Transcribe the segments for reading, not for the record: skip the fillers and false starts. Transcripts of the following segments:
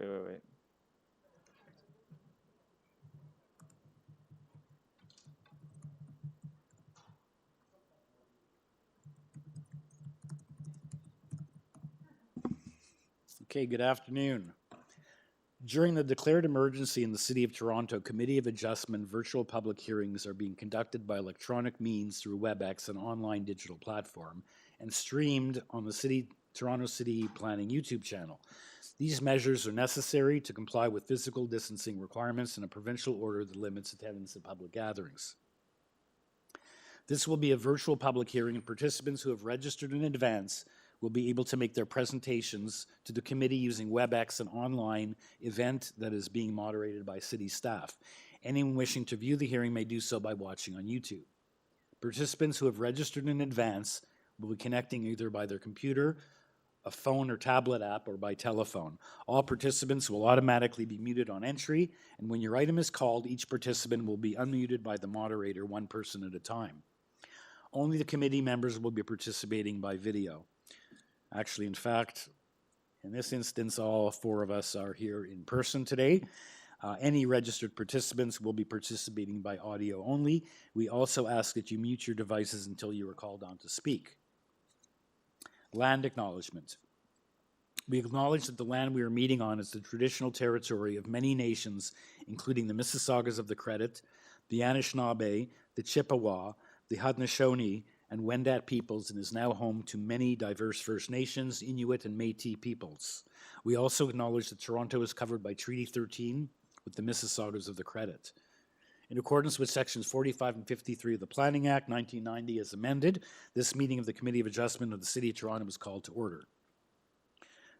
Wait. Okay, good afternoon. During the declared emergency in the City of Toronto, Committee of Adjustment virtual public hearings are being conducted by electronic means through WebEx, an online digital platform, and streamed on the Toronto City Planning YouTube channel. These measures are necessary to comply with physical distancing requirements and a provincial order that limits attendance at public gatherings. This will be a virtual public hearing, and participants who have registered in advance will be able to make their presentations to the committee using WebEx, an online event that is being moderated by city staff. Anyone wishing to view the hearing may do so by watching on YouTube. Participants who have registered in advance will be connecting either by their computer, a phone or tablet app, or by telephone. All participants will automatically be muted on entry, and when your item is called, each participant will be unmuted by the moderator, one person at a time. Only the committee members will be participating by video. Actually, in fact, in this instance, all four of us are here in person today. Any registered participants will be participating by audio only. We also ask that you mute your devices until you are called on to speak. Land acknowledgement. We acknowledge that the land we are meeting on is the traditional territory of many nations, including the Mississaugas of the Credit, the Anishinaabe, the Chippewa, the Haudenosaunee, and Wendat peoples, and is now home to many diverse First Nations, Inuit, and Métis peoples. We also acknowledge that Toronto is covered by Treaty 13 with the Mississaugas of the Credit. In accordance with sections 45 and 53 of the Planning Act 1990 as amended, this meeting of the Committee of Adjustment of the City of Toronto is called to order.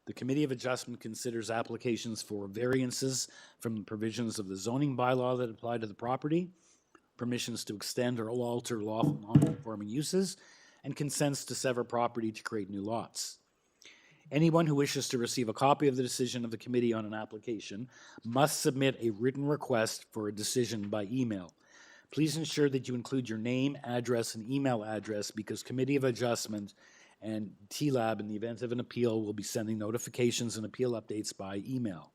The Committee of Adjustment considers applications for variances from the provisions of the zoning bylaw that apply to the property, permissions to extend or alter lawful non-conforming uses, and consents to sever property to create new lots. Anyone who wishes to receive a copy of the decision of the committee on an application must submit a written request for a decision by email. Please ensure that you include your name, address, and email address, because Committee of Adjustment and TLAB, in the event of an appeal, will be sending notifications and appeal updates by email.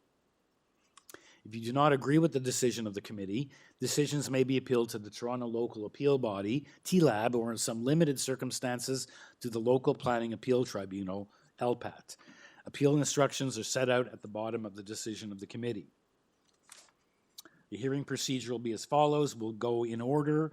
If you do not agree with the decision of the committee, decisions may be appealed to the Toronto Local Appeal Body, TLAB, or in some limited circumstances to the Local Planning Appeal Tribunal, LPAT. Appeal instructions are set out at the bottom of the decision of the committee. The hearing procedure will be as follows. We'll go in order,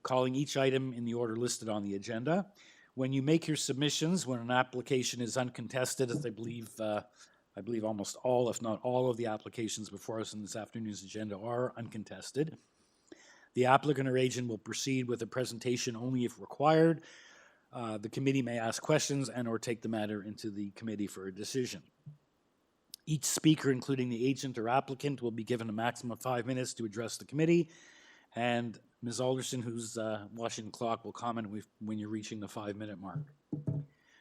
calling each item in the order listed on the agenda. When you make your submissions, when an application is uncontested, as I believe almost all, if not all, of the applications before us in this afternoon's agenda are uncontested, the applicant or agent will proceed with a presentation only if required. The committee may ask questions and or take the matter into the committee for a decision. Each speaker, including the agent or applicant, will be given a maximum of 5 minutes to address the committee, and Ms. Alderson, who's watching the clock, will comment when you're reaching the 5-minute mark.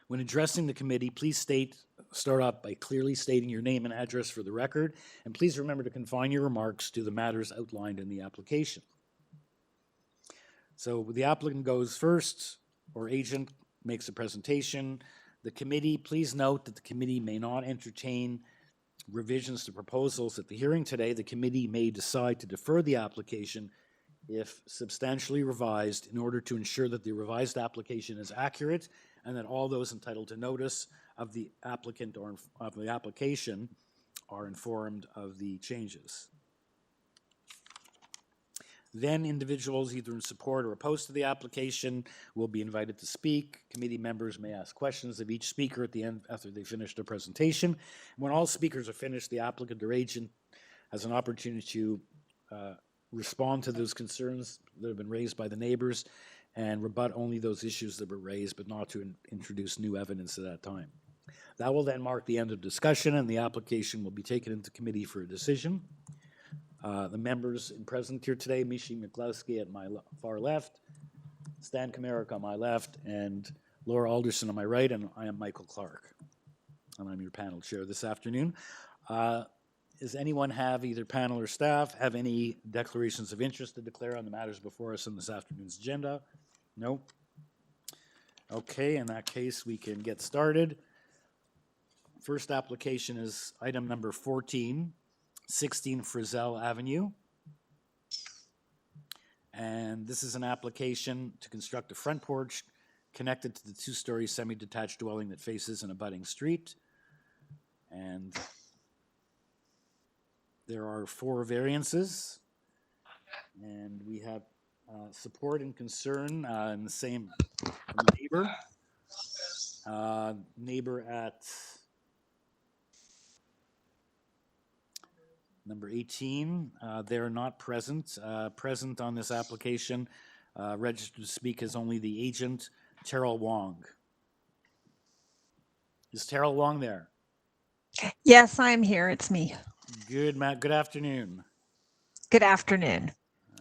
When addressing the committee, please start off by clearly stating your name and address for the record, and please remember to confine your remarks to the matters outlined in the application. So the applicant goes first, or agent makes a presentation. The committee, please note that the committee may not entertain revisions to proposals at the hearing today. The committee may decide to defer the application if substantially revised, in order to ensure that the revised application is accurate and that all those entitled to notice of the applicant or of the application are informed of the changes. Then individuals either in support or opposed to the application will be invited to speak. Committee members may ask questions of each speaker at the end after they finish their presentation. When all speakers are finished, the applicant or agent has an opportunity to respond to those concerns that have been raised by the neighbors and rebut only those issues that were raised, but not to introduce new evidence at that time. That will then mark the end of discussion, and the application will be taken into committee for a decision. The members present here today, Mishi McCloskey at my far left, Stan Kamerick on my left, and Laura Alderson on my right, and I am Michael Clark, and I'm your panel chair this afternoon. Does anyone have, either panel or staff, have any declarations of interest to declare on the matters before us in this afternoon's agenda? No? Okay, in that case, we can get started. First application is item number 14, 16 Frizzell Avenue. And this is an application to construct a front porch connected to the two-story semi-detached dwelling that faces an abutting street. And there are 4 variances. And we have support and concern in the same neighbor. Neighbor at number 18, they're not present. Present on this application, registered to speak is only the agent, Terrell Wong. Is Terrell Wong there? Yes, I'm here. It's me. Good, Matt. Good afternoon. Good afternoon.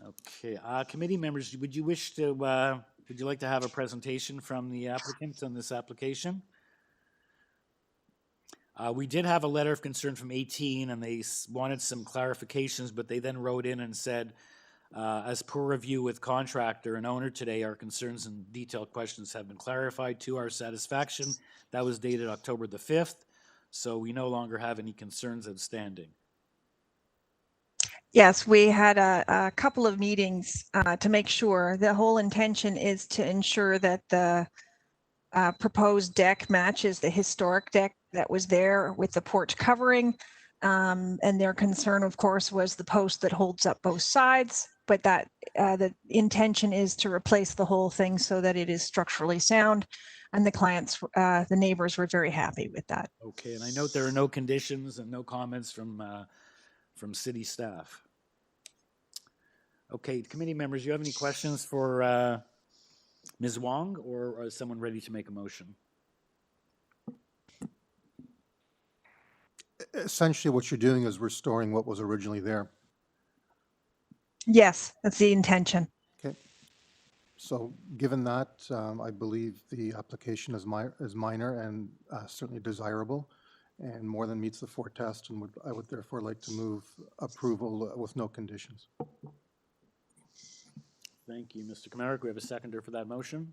Okay. Committee members, would you wish to, would you like to have a presentation from the applicant on this application? We did have a letter of concern from 18, and they wanted some clarifications, but they then wrote in and said, as per review with contractor and owner today, our concerns and detailed questions have been clarified to our satisfaction. That was dated October the 5th, so we no longer have any concerns outstanding. Yes, we had a couple of meetings to make sure. The whole intention is to ensure that the proposed deck matches the historic deck that was there with the porch covering. And their concern, of course, was the post that holds up both sides. But that the intention is to replace the whole thing so that it is structurally sound. And the clients, the neighbors were very happy with that. Okay, and I note there are no conditions and no comments from city staff. Okay, committee members, you have any questions for Ms. Wong, or is someone ready to make a motion? Essentially, what you're doing is restoring what was originally there. Yes, that's the intention. Okay. So given that, I believe the application is minor and certainly desirable and more than meets the 4 tests, and I would therefore like to move approval with no conditions. Thank you, Mr. Kamarick. We have a seconder for that motion.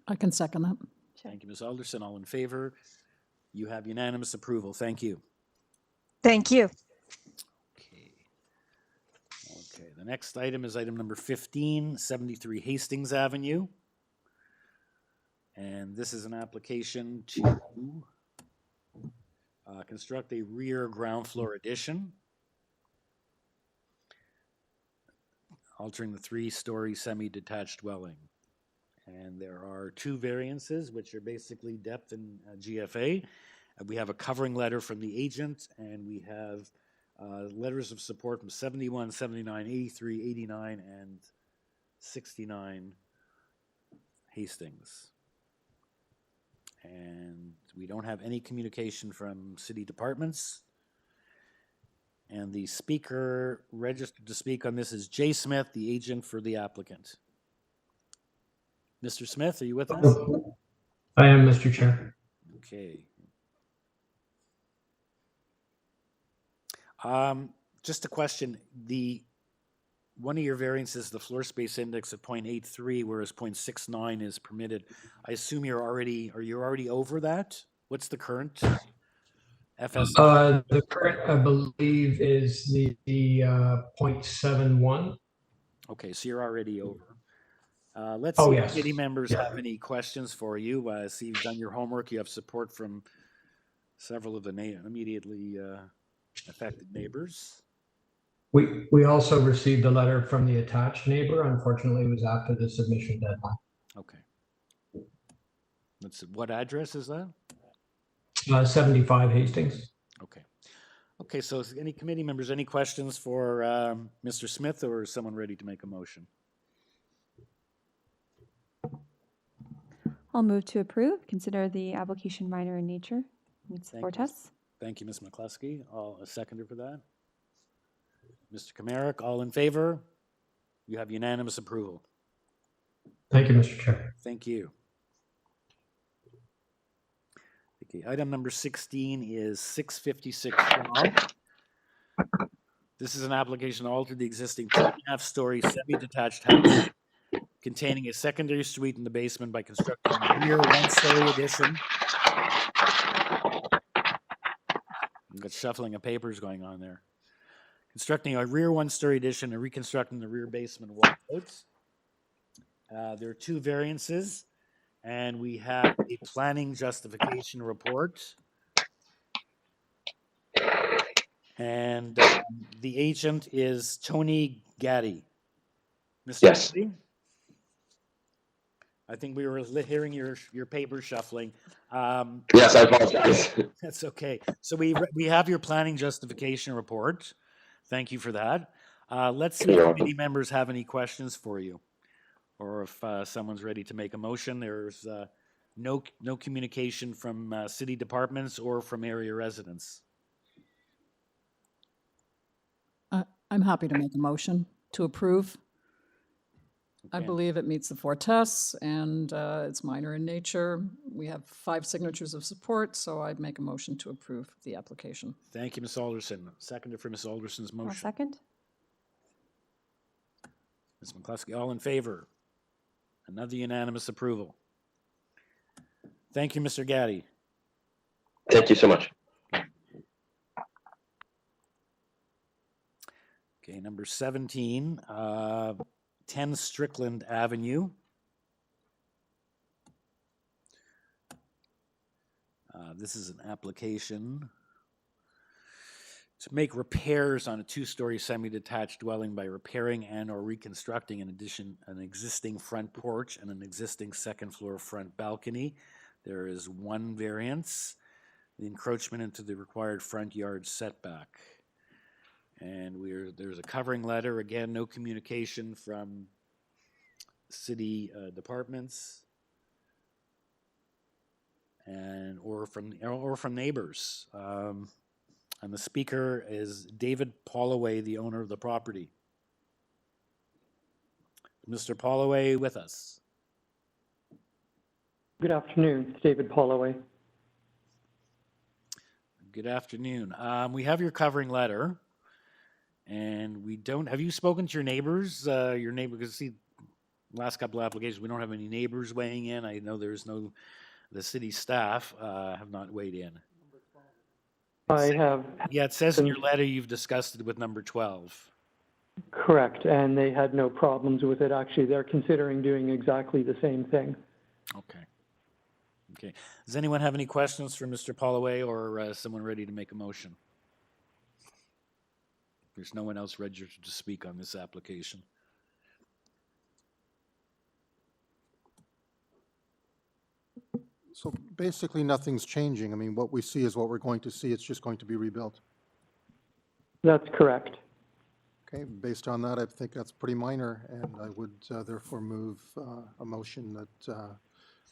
I can second that. Thank you, Ms. Alderson. All in favor? You have unanimous approval. Thank you. Thank you. Okay. Okay, the next item is item number 15, 73 Hastings Avenue. And this is an application to construct a rear ground floor addition, altering the 3-story semi-detached dwelling. And there are 2 variances, which are basically depth and GFA. We have a covering letter from the agent, and we have letters of support from 71, 79, 83, 89, and 69 Hastings. And we don't have any communication from city departments. And the speaker registered to speak on this is Jay Smith, the agent for the applicant. Mr. Smith, are you with us? I am, Mr. Chair. Okay. Just a question. One of your variances, the floor space index of 0.83, whereas 0.69 is permitted. I assume you're already over that? What's the current FS? The current, I believe, is the 0.71. Okay, so you're already over. Let's Oh, see yes. if committee members Yeah. have any questions for you. See, you've done your homework. You have support from several of the immediately affected neighbors. We also received a letter from the attached neighbor. Unfortunately, it was after the submission deadline. Okay. What address is that? 75 Hastings. Okay. Okay, so any committee members, any questions for Mr. Smith, or is someone ready to make a motion? I'll move to approve. Consider the application minor in nature. Meets the Thank 4 you. tests. Thank you, Ms. McCluskey. A seconder for that. Mr. Kamarick, all in favor? You have unanimous approval. Thank you, Mr. Chair. Thank you. Okay, item number 16 is 656 Drive. This is an application to alter the existing 2.5-story semi-detached house containing a secondary suite in the basement by constructing a rear 1-story addition We've got shuffling of papers going on there. Constructing a rear one-story addition and reconstructing the rear basement walkouts. There are two variances, and we have a planning justification report. And the agent is Tony Gaddy. Mr. Yes. Gaddy? I think we were hearing your paper shuffling. Yes, I apologize. That's okay. So we have your planning justification report. Thank you for that. Let's see if committee members have any questions for you, or if someone's ready to make a motion. There's no communication from city departments or from area residents. I'm happy to make a motion to approve. I Okay. believe it meets the 4 tests and it's minor in nature. We have 5 signatures of support, so I'd make a motion to approve the application. Thank you, Ms. Alderson. Seconder for Ms. Alderson's I'll motion. second. Ms. McCluskey, all in favor? Another unanimous approval. Thank you, Mr. Gaddy. Thank you so much. Okay, number 17, 10 Strickland Avenue. This is an application to make repairs on a 2-story semi-detached dwelling by repairing and or reconstructing an existing front porch and an existing second floor front balcony. There is one variance, the encroachment into the required front yard setback. And there's a covering letter, again, no communication from city departments and or from neighbors. And the speaker is David Polloway, the owner of the property. Mr. Polloway with us. Good afternoon, it's David Polloway. Good afternoon. We have your covering letter, and we don't. Have you spoken to your neighbors? Your neighbor, because see, last couple of applications, we don't have any neighbors weighing in. I know there's no. The city staff have not weighed in. I have. Yeah, it says in your letter you've discussed it with number 12. Correct, and they had no problems with it. Actually, they're considering doing exactly the same thing. Okay. Okay. Does anyone have any questions for Mr. Polloway or someone ready to make a motion? There's no one else registered to speak on this application. So basically, nothing's changing. I mean, what we see is what we're going to see. It's just going to be rebuilt. That's correct. Okay, based on that, I think that's pretty minor, and I would therefore move a motion that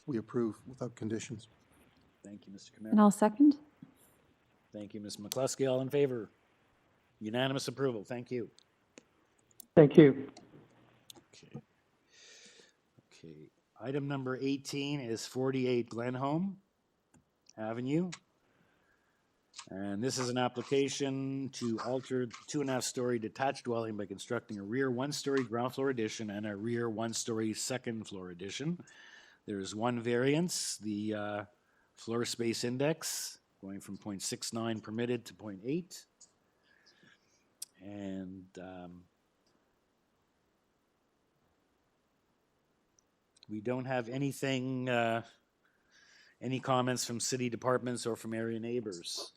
we approve without conditions. Thank you, Mr. And Commander. I'll second. Thank you, Ms. McCluskey. All in favor? Unanimous approval. Thank you. Thank you. Okay. Okay. Item number 18 is 48 Glenholme Avenue. And this is an application to alter the 2.5-story detached dwelling by constructing a rear 1-story ground floor addition and a rear 1-story second floor addition. There's one variance, the floor space index going from 0.69 permitted to 0.8. And we don't have anything, any comments from city departments or from area neighbors.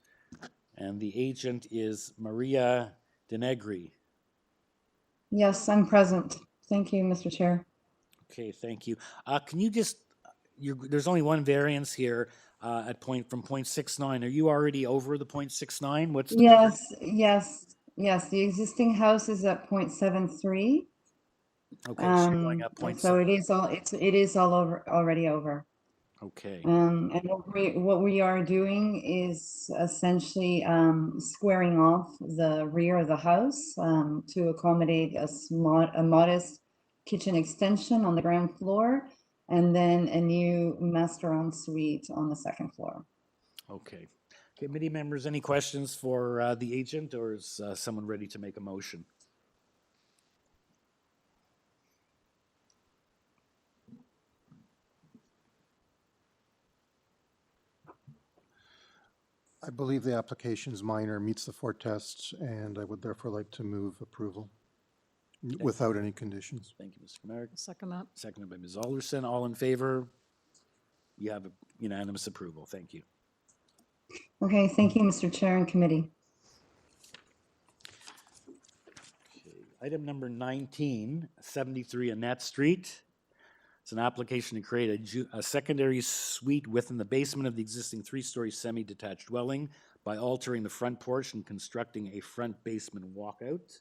And the agent is Maria Denegri. Yes, I'm present. Thank you, Mr. Chair. Okay, thank you. Can you just, there's only one variance here at from 0.69. Are you already over the 0.69? What's the Yes. The existing house is at 0.73. Okay, so you're going up 0.7. So it is all over already over. Okay. And what we are doing is essentially squaring off the rear of the house to accommodate a modest kitchen extension on the ground floor, and then a new master ensuite on the second floor. Okay. Committee members, any questions for the agent, or is someone ready to make a motion? I believe the application is minor, meets the 4 tests, and I would therefore like to move approval without any conditions. Thank you, Mr. Merrick. Second that. Seconded by Ms. Alderson. All in favor? You have a unanimous approval. Thank you. Okay, thank you, Mr. Chair and committee. Okay. Item number 19, 73 Annette Street. It's an application to create a secondary suite within the basement of the existing 3-story semi-detached dwelling by altering the front porch and constructing a front basement walkout.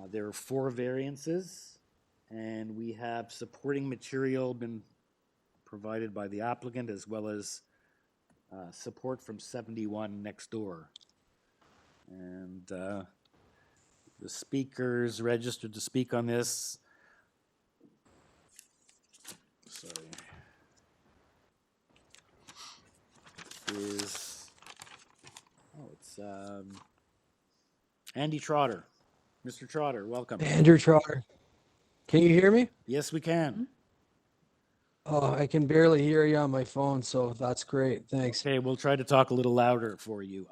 There are 4 variances, and we have supporting material been provided by the applicant, as well as support from 71 next door. And the speakers registered to speak on this. Sorry. It's Andy Trotter. Mr. Trotter, welcome. Andrew Trotter. Can you hear me? Yes, we can. Oh, I can barely hear you on my phone, so that's great. Thanks. Okay, we'll try to talk a little louder for you.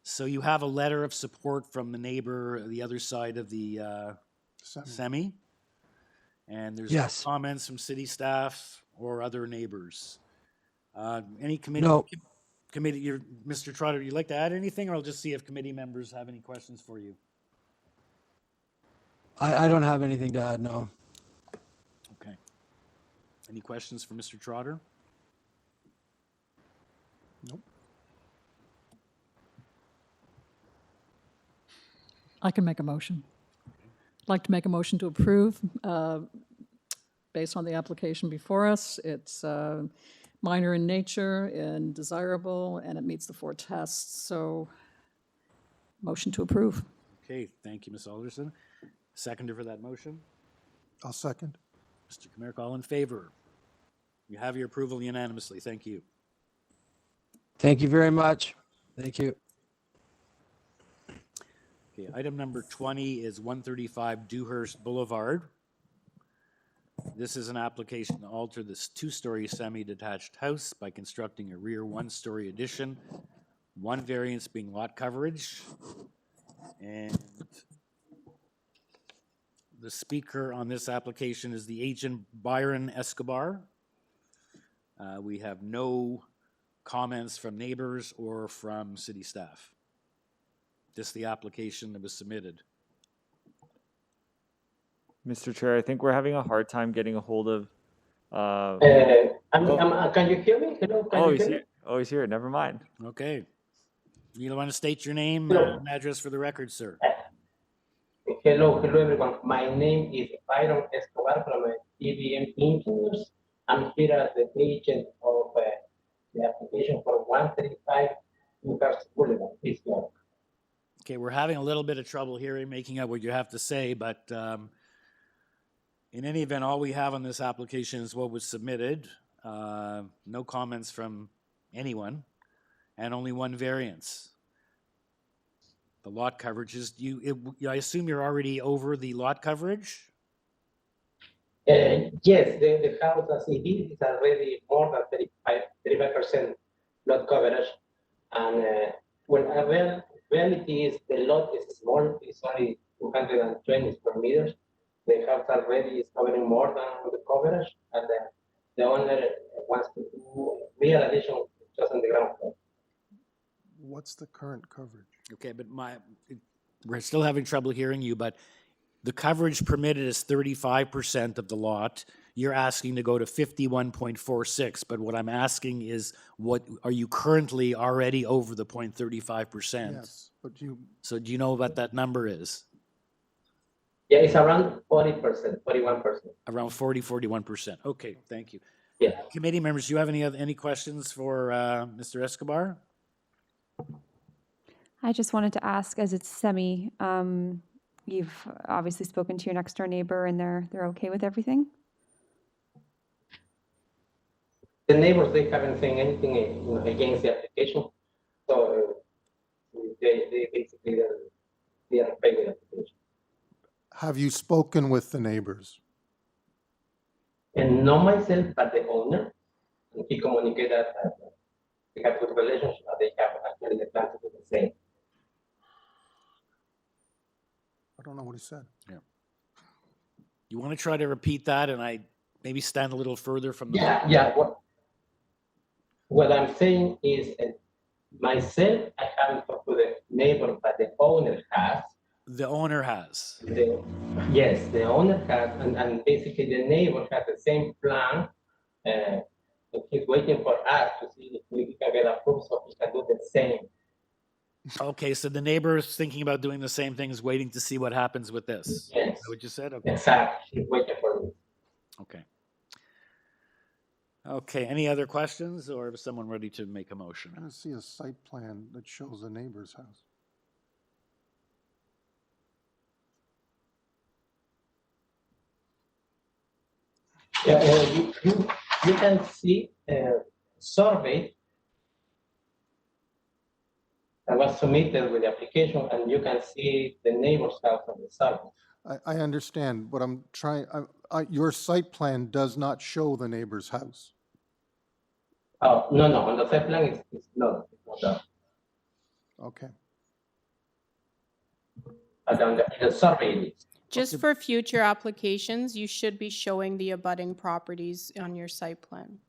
So you have a letter of support from the neighbor, the other side of the semi? And there's Yes. comments from city staff or other neighbors. Any committee? No. Mr. Trotter, you'd like to add anything, or I'll just see if committee members have any questions for you? I don't have anything to add, no. Okay. Any questions for Mr. Trotter? Nope. I can make a motion. I'd like to make a motion to approve based on the application before us. It's minor in nature and desirable, and it meets the 4 tests. So motion to approve. Okay, thank you, Ms. Alderson. Seconder for that motion? I'll second. Mr. Comeric, all in favor? You have your approval unanimously. Thank you. Thank you very much. Thank you. Okay, item number 20 is 135 Dewhurst Boulevard. This is an application to alter this 2-story semi-detached house by constructing a rear 1-story addition, 1 variance being lot coverage. And the speaker on this application is the agent Byron Escobar. We have no comments from neighbors or from city staff. Just the application that was submitted. Mr. Chair, I think we're having a hard time getting a hold of. Can you hear me? Hello, can you hear me? Oh, he's here. Never mind. Okay. You want to state your name Hello. and address for the record, sir? Hello, everyone. My name is Byron Escobar from EVM Engineers. I'm here as the agent of the application for 135 Dewhurst Boulevard, East York. Okay, we're having a little bit of trouble hearing, making out what you have to say, but in any event, all we have on this application is what was submitted. No comments from anyone, and only 1 variance. The lot coverage is, I assume you're already over the lot coverage? Yes, the house as it is already more than 35% lot coverage. And reality is the lot is small, it's only 220 square meters. The house already is covering more than the coverage, and the owner wants to do real addition just on the ground floor. What's the current coverage? Okay, but we're still having trouble hearing you, but the coverage permitted is 35% of the lot. You're asking to go to 51.46, but what I'm asking is, what are you currently already over the 0.35%? Yes, but you, So do you know what that number is? Yeah, it's around 40%, 41%. Around 41%. Okay, thank you. Yeah. Committee members, do you have any questions for Mr. Escobar? I just wanted to ask, as it's semi, you've obviously spoken to your next door neighbor and they're okay with everything? The neighbors, they haven't seen anything against the application. So they basically they are okay with the application. have you spoken with the neighbors? And not myself, but the owner. he communicated that they have good relationship, and they have actually the plan to do the same. I don't know what he said. Yeah. You want to try to repeat that, and I maybe stand a little further from the. Yeah. What I'm saying is, myself, I haven't talked to the neighbor, but the owner has. The owner has. Yes, the owner has, and basically the neighbor has the same plan. He's waiting for us to see if we can get approved so he can do the same. Okay, so the neighbor is thinking about doing the same thing, is waiting to see what happens with this. Yes. Is that what you said? Okay. Exactly. He's waiting for me. Okay. Okay, any other questions, or is someone ready to make a motion? I don't see a site plan that shows a neighbor's house. Yeah, you can see survey that was submitted with the application, and you can see the neighbor's house on the survey. I understand, but I'm trying, your site plan does not show the neighbor's house. Oh, no, on the site plan it's not that. Okay. But on the survey it is. Just for future applications, you should be showing the abutting properties on your site plan.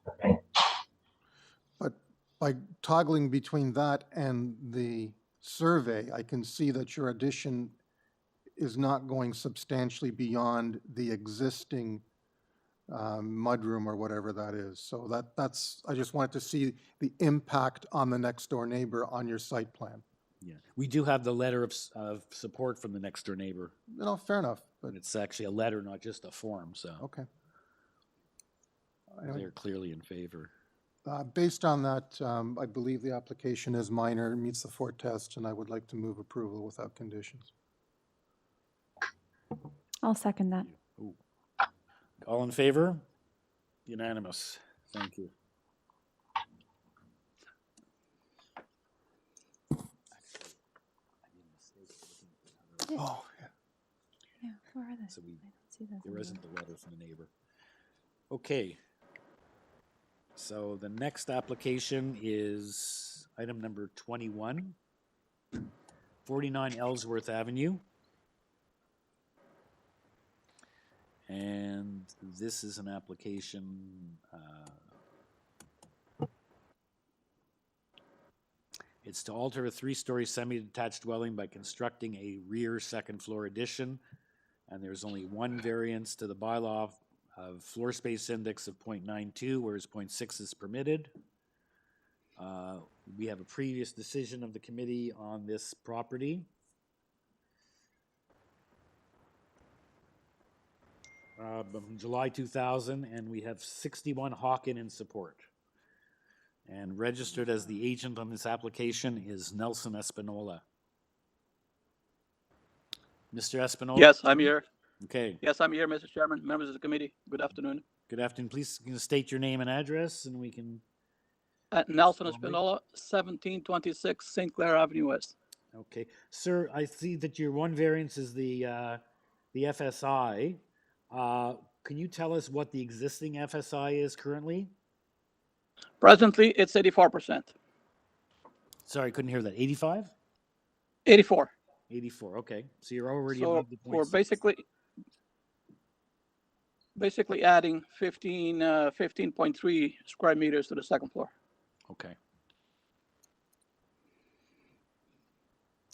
Okay. But by toggling between that and the survey, I can see that your addition is not going substantially beyond the existing mudroom or whatever that is. So that's, I just wanted to see the impact on the next door neighbor on your site plan. Yeah, we do have the letter of support from the next door neighbor. No, fair enough. But it's actually a letter, not just a form, so. Okay. They're clearly in favor. Based on that, I believe the application is minor, meets the Ford test, and I would like to move approval without conditions. I'll second that. Ooh. All in favor? Unanimous. Thank you. Oh, yeah. Yeah, where are they? So I don't see those there anywhere. isn't the letter from the neighbor. Okay. So the next application is item number 21, 49 Ellsworth Avenue. And this is an application, it's to alter a 3-story semi-detached dwelling by constructing a rear second floor addition. And there's only one variance to the bylaw of floor space index of 0.92, whereas 0.6 is permitted. We have a previous decision of the committee on this property. From July 2000, and we have 61 Hawken in support. And registered as the agent on this application is Nelson Espinola. Mr. Espinola? Yes, I'm here. Okay. Yes, I'm here, Mr. Chairman, members of the committee. Good afternoon. Good afternoon. Please state your name and address, and we can. Nelson Espinola, 1726 St. Clair Avenue West. Okay, sir. I see that your one variance is the FSI. Can you tell us what the existing FSI is currently? Presently, it's 84%. Sorry, I couldn't hear that. 85? 84. 84. Okay, so you're already So above the point. we're basically adding 15.3 square meters to the second floor. Okay.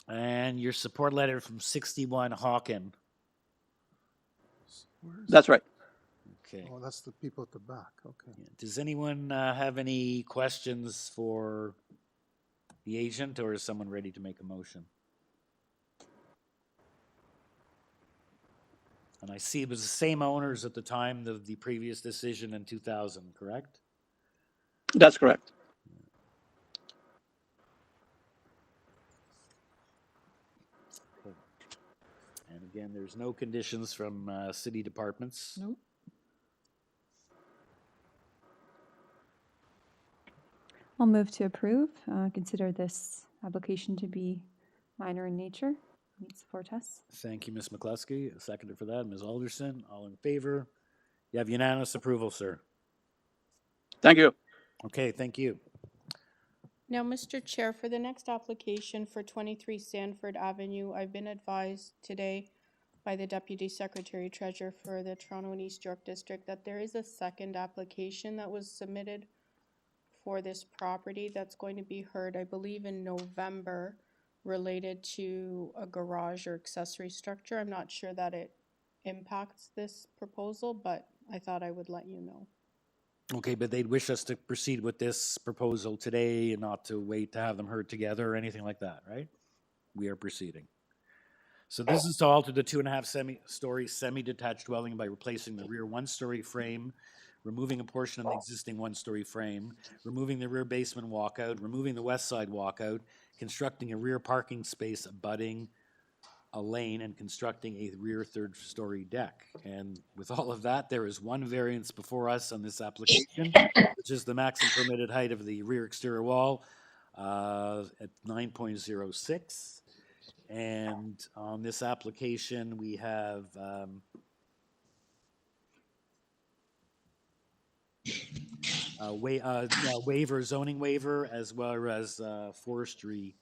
And your support letter from 61 Hawken. That's right. Okay. Oh, that's the people at the back. Okay. Yeah. Does anyone have any questions for the agent, or is someone ready to make a motion? And I see it was the same owners at the time of the previous decision in 2000, correct? That's correct. Cool. And again, there's no conditions from city departments. Nope. I'll move to approve. Consider this application to be minor in nature. Meets the 4 tests. Thank you, Ms. McCluskey. Seconded for that, Ms. Alderson. All in favor? You have unanimous approval, sir. Thank you. Okay, thank you. Now, Mr. Chair, for the next application for 23 Sandford Avenue, I've been advised today by the Deputy Secretary Treasurer for the Toronto and East York District that there is a second application that was submitted for this property that's going to be heard, I believe, in November, related to a garage or accessory structure. I'm not sure that it impacts this proposal, but I thought I would let you know. Okay, but they'd wish us to proceed with this proposal today and not to wait to have them heard together or anything like that, right? We are proceeding. So this is to alter the 2.5-story semi-detached dwelling by replacing the rear 1-story frame, removing a portion of the existing 1-story frame, removing the rear basement walkout, removing the west side walkout, constructing a rear parking space abutting a lane, and constructing a rear 3rd-story deck. And with all of that, there is one variance before us on this application, which is the maximum permitted height of the rear exterior wall at 9.06. And on this application, we have waiver, zoning waiver, as well as forestry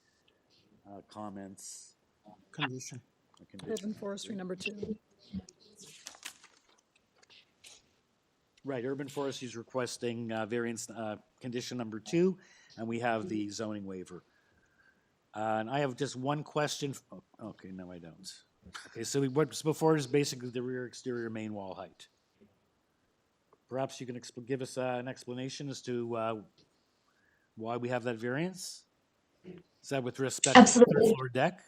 comments. Condition. Urban forestry number 2. Right, urban forestry is requesting variance condition number 2, and we have the zoning waiver. And I have just one question. Okay, no, I don't. Okay, so what's before is basically the rear exterior main wall height. Perhaps you can give us an explanation as to why we have that variance? Is that with respect to the 3rd floor deck?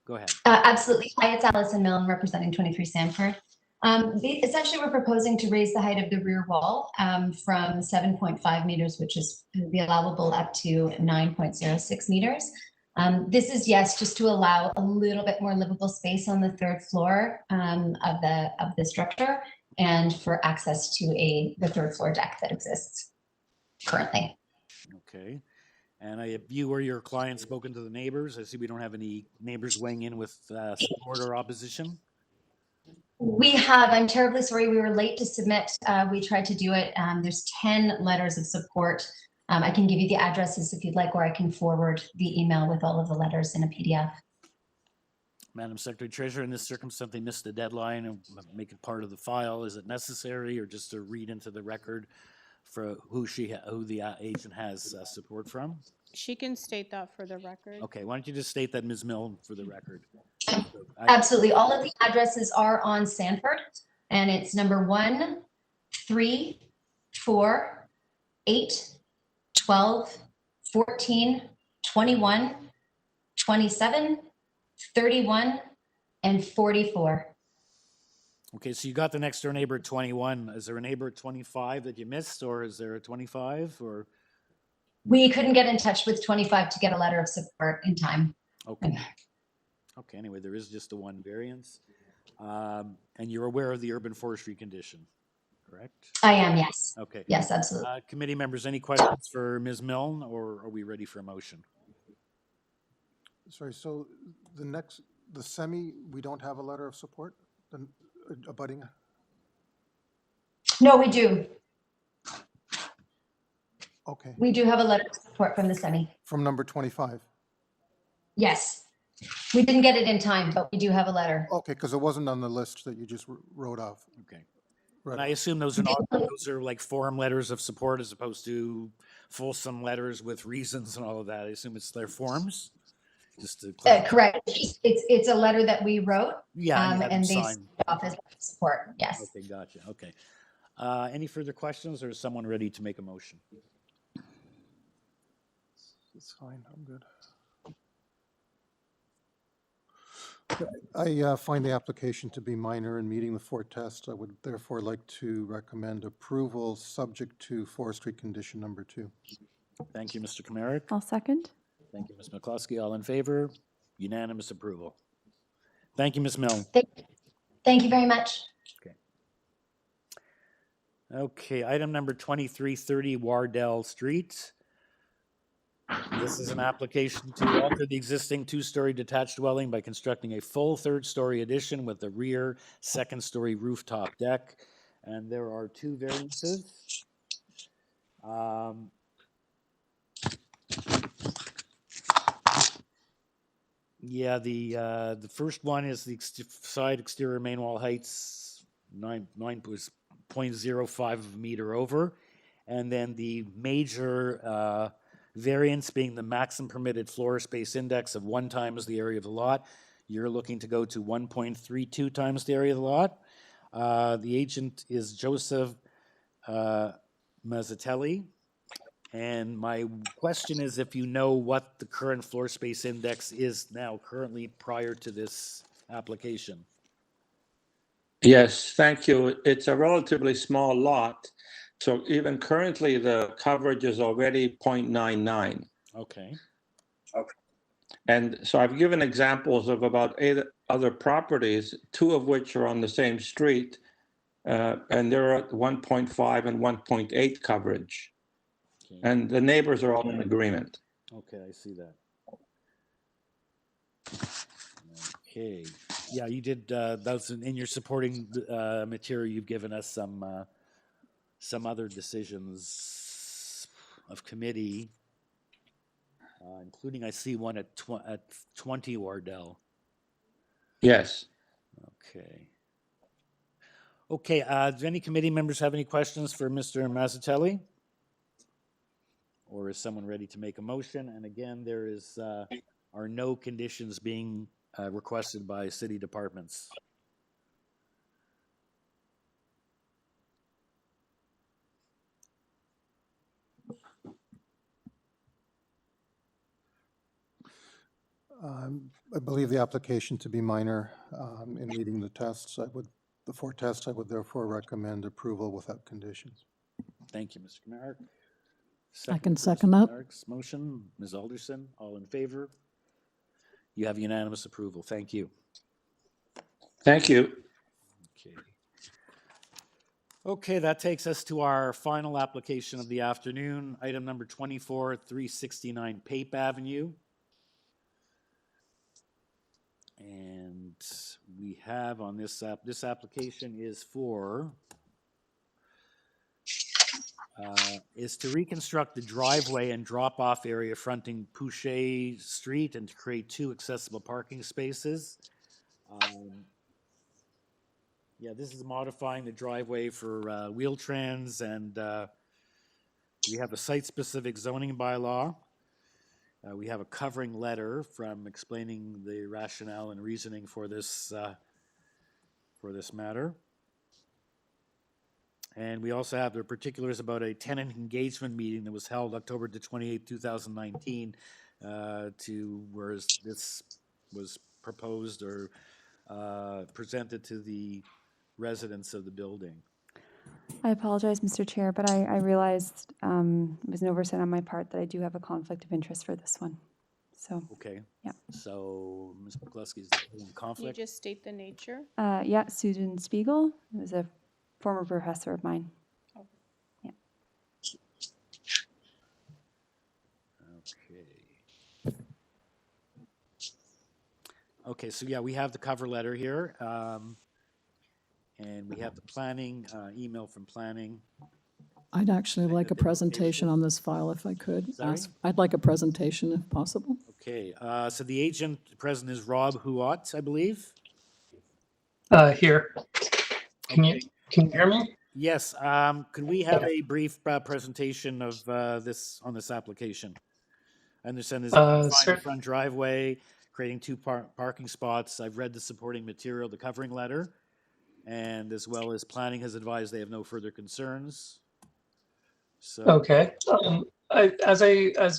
Go ahead. Absolutely. Hi, it's Allison Milne representing 23 Sandford. Essentially, we're proposing to raise the height of the rear wall from 7.5 meters, which is the allowable, up to 9.06 meters. This is, yes, just to allow a little bit more livable space on the 3rd floor of the structure, and for access to the 3rd floor deck that exists currently. Okay. And have you or your client spoken to the neighbors? I see we don't have any neighbors weighing in with support or opposition. We have. I'm terribly sorry. We were late to submit. We tried to do it. There's 10 letters of support. I can give you the addresses if you'd like, or I can forward the email with all of the letters in a PDF. Madam Secretary Treasurer, in this circumstance, they missed the deadline and make it part of the file. Is it necessary, or just to read into the record for who the agent has support from? She can state that for the record. Okay, why don't you just state that, Ms. Milne, for the record? Absolutely. All of the addresses are on Sandford, and it's number 1, 3, 4, 8, 12, 14, 21, 27, 31, and 44. Okay, so you got the next door neighbor at 21. Is there a neighbor at 25 that you missed, or is there a 25, or? We couldn't get in touch with 25 to get a letter of support in time. Okay. Okay, anyway, there is just the one variance. And you're aware of the urban forestry condition, correct? I am, yes. Okay. Yes, absolutely. Committee members, any questions for Ms. Milne, or are we ready for a motion? Sorry, so the semi, we don't have a letter of support? Abutting? No, we do. Okay. We do have a letter of support from the semi. From number 25? Yes. We didn't get it in time, but we do have a letter. Okay, because it wasn't on the list that you just wrote off. Okay. Right. And I assume those are like form letters of support as opposed to fulsome letters with reasons and all of that. I assume it's their forms? Just to correct. It's a letter that we wrote. Yeah, and they signed off as support. Yes. Okay, gotcha. Okay. Any further questions, or is someone ready to make a motion? It's fine. I'm good. I find the application to be minor in meeting the 4 tests. I would therefore like to recommend approval subject to forestry condition number 2. Thank you, Mr. Kamarick. I'll second. Thank you, Ms. McCloskey. All in favor? Unanimous approval. Thank you, Ms. Milne. Thank you very much. Okay. Okay, item number 2330 Wardell Street. This is an application to alter the existing two-story detached dwelling by constructing a full third-story addition with a rear second-story rooftop deck. And there are two variances. Yeah, the first one is the side exterior main wall heights 9.05 of a meter over, and then the major variance being the maximum permitted floor space index of 1 times the area of the lot. You're looking to go to 1.32 times the area of the lot. The agent is Joseph Mazzatelli. And my question is if you know what the current floor space index is now currently prior to this application. Yes, thank you. It's a relatively small lot. So even currently the coverage is already 0.99. Okay. And so I've given examples of about 8 other properties, 2 of which are on the same street, and they're at 1.5 and 1.8 coverage. Okay. And the neighbors are all in agreement. Okay, I see that. Okay. Yeah, you did. That's in your supporting material. You've given us some other decisions of committee, including I see one at 20 Wardell. Yes. Okay. Okay. Do any committee members have any questions for Mr. Mazzatelli? Or is someone ready to make a motion? And again, there are no conditions being requested by city departments. I believe the application to be minor in meeting the tests. The 4 tests, I would therefore recommend approval without conditions. Thank you, Mr. Knark. I can second that. Knark's motion. Ms. Alderson, all in favor? You have unanimous approval. Thank you. Thank you. Okay. Okay, that takes us to our final application of the afternoon. Item number 24, 369 Pape Avenue. And we have on this application is for is to reconstruct the driveway and drop-off area fronting Pouchet Street and to create 2 accessible parking spaces. Yeah, this is modifying the driveway for Wheel-Trans, and we have a site-specific zoning bylaw. We have a covering letter from explaining the rationale and reasoning for this matter. And we also have the particulars about a tenant engagement meeting that was held October the 28th, 2019, where this was proposed or presented to the residents of the building. I apologize, Mr. Chair, but I realized it was an oversight on my part that I do have a conflict of interest for this one. So, okay. Yeah. So, Ms. McCluskey, is there any conflict? Can you just state the nature? Yeah, Susan Spiegel was a former professor of mine. Oh. Yeah. Okay. Okay, so yeah, we have the cover letter here. And we have the planning, email from planning. I'd actually like a presentation on this file if I could. Sorry? I'd like a presentation if possible. Okay, so the agent present is Rob Huot, I believe. Here. Can you hear me? Yes. Could we have a brief presentation of this application? I understand there's a front driveway, creating 2 parking spots. I've read the supporting material, the covering letter, and as well as planning has advised they have no further concerns. So. Okay. As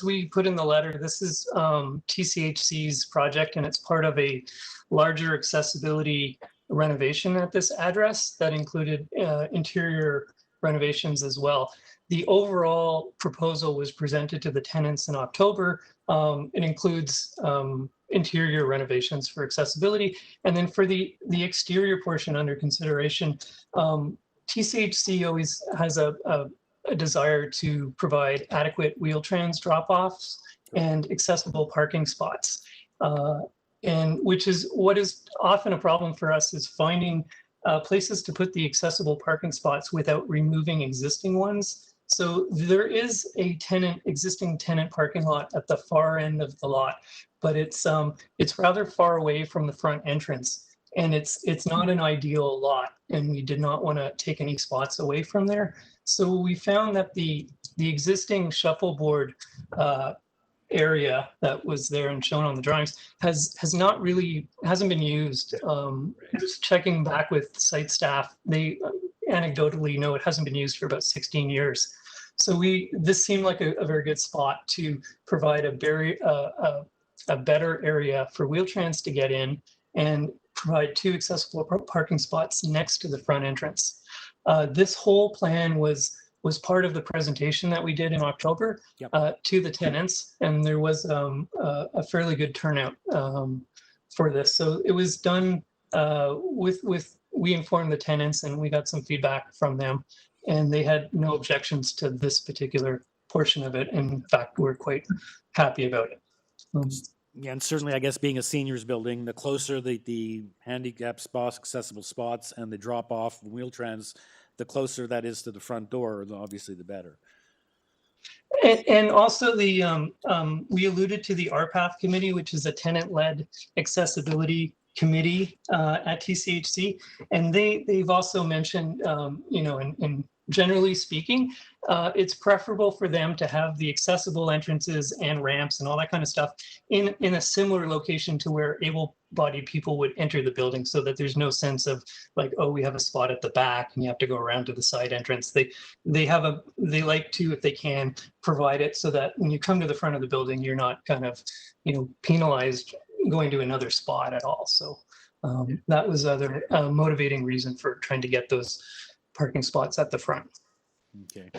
we put in the letter, this is TCHC's project, and it's part of a larger accessibility renovation at this address that included interior renovations as well. The overall proposal was presented to the tenants in October. It includes interior renovations for accessibility, and then for the exterior portion under consideration, TCHC always has a desire to provide adequate Wheel-Trans drop-offs and accessible parking spots. And which is what is often a problem for us, is finding places to put the accessible parking spots without removing existing ones. So there is a existing tenant parking lot at the far end of the lot, but it's rather far away from the front entrance, and it's not an ideal lot, and we did not want to take any spots away from there. So we found that the existing shuffleboard area that was there and shown on the drawings hasn't been used. Just checking back with site staff, they anecdotally know it hasn't been used for about 16 years. So this seemed like a very good spot to provide a better area for Wheel-Trans to get in and provide 2 accessible parking spots next to the front entrance. This whole plan was part of the presentation that we did in October to the tenants, and there was a fairly good turnout for this. So it was done we informed the tenants, and we got some feedback from them, and they had no objections to this particular portion of it. In fact, we're quite happy about it. Yeah, and certainly, I guess, being a seniors building, the closer the handicap spots, accessible spots, and the drop off Wheel-Trans, the closer that is to the front door, obviously the better. And also we alluded to the RPATH committee, which is a tenant-led accessibility committee at TCHC, and they've also mentioned, and generally speaking, it's preferable for them to have the accessible entrances and ramps and all that kind of stuff in a similar location to where able-bodied people would enter the building, so that there's no sense of like, oh, we have a spot at the back and you have to go around to the side entrance. They like to, if they can, provide it so that when you come to the front of the building, you're not kind of, penalized going to another spot at all. So that was other motivating reason for trying to get those parking spots at the front. Okay.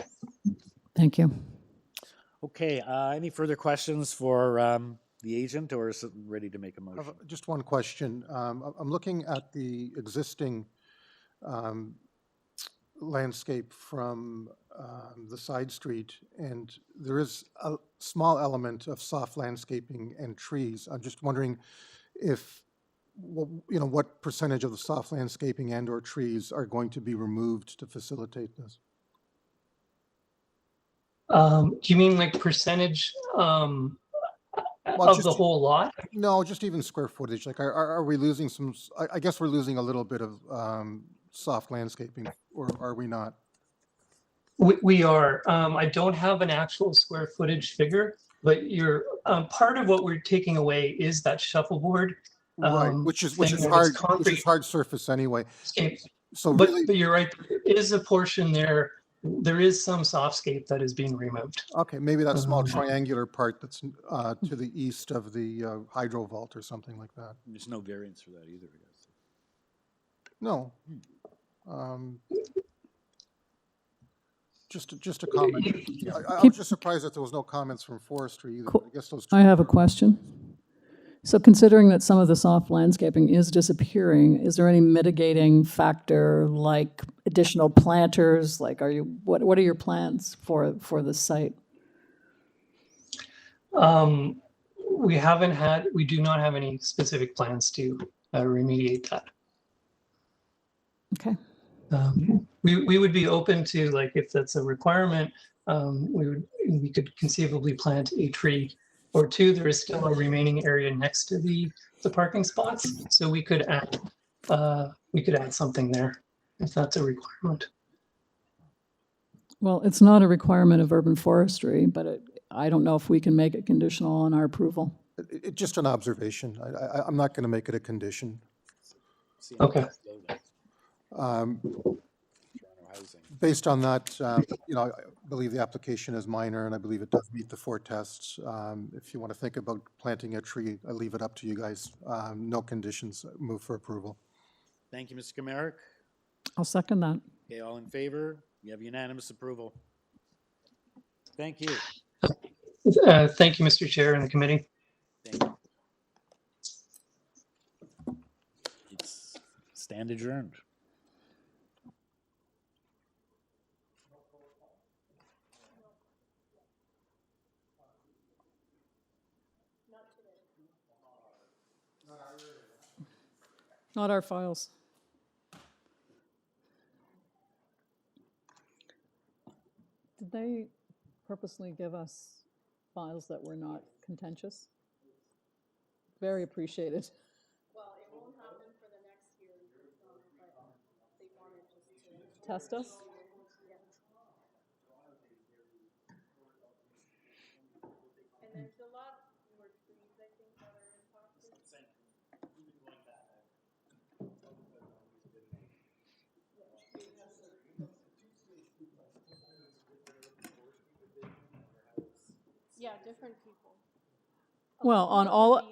Thank you. Okay. Any further questions for the agent, or is it ready to make a motion? Just one question. I'm looking at the existing landscape from the side street, and there is a small element of soft landscaping and trees. I'm just wondering if, what percentage of the soft landscaping and or trees are going to be removed to facilitate this? Do you mean like percentage of the whole lot? No, just even square footage. Like, are we losing some? I guess we're losing a little bit of soft landscaping, or are we not? We are. I don't have an actual square footage figure, but you're part of what we're taking away is that shuffleboard. Right, which is hard surface anyway. So but really, but you're right. There is a portion there. There is some softscape that is being removed. Okay, maybe that small triangular part that's to the east of the hydro vault or something like that. There's no variance for that either, I guess. No. Just a comment. I was just surprised that there was no comments from forestry either. I guess those. I have a question. So considering that some of the soft landscaping is disappearing, is there any mitigating factor like additional planters? Like, what are your plans for the site? We do not have any specific plans to remediate that. Okay. We would be open to, like, if that's a requirement, we could conceivably plant a tree or two. There is still a remaining area next to the parking spots, so we could add something there if that's a requirement. Well, it's not a requirement of urban forestry, but I don't know if we can make it conditional on our approval. Just an observation. I'm not going to make it a condition. Okay. Based on that, I believe the application is minor, and I believe it does meet the 4 tests. If you want to think about planting a tree, I leave it up to you guys. No conditions. Move for approval. Thank you, Mr. Kamarick. I'll second that. Okay, all in favor? You have unanimous approval. Thank you. Thank you, Mr. Chair and the committee. Thank you. Stand adjourned. Not our files. Did they purposely give us files that were not contentious? Very appreciated. Well, it won't happen for the next hearing, but they wanted just to. Test us? And there's a lot more trees, I think, that are impacted. Yeah, different people. Well, on all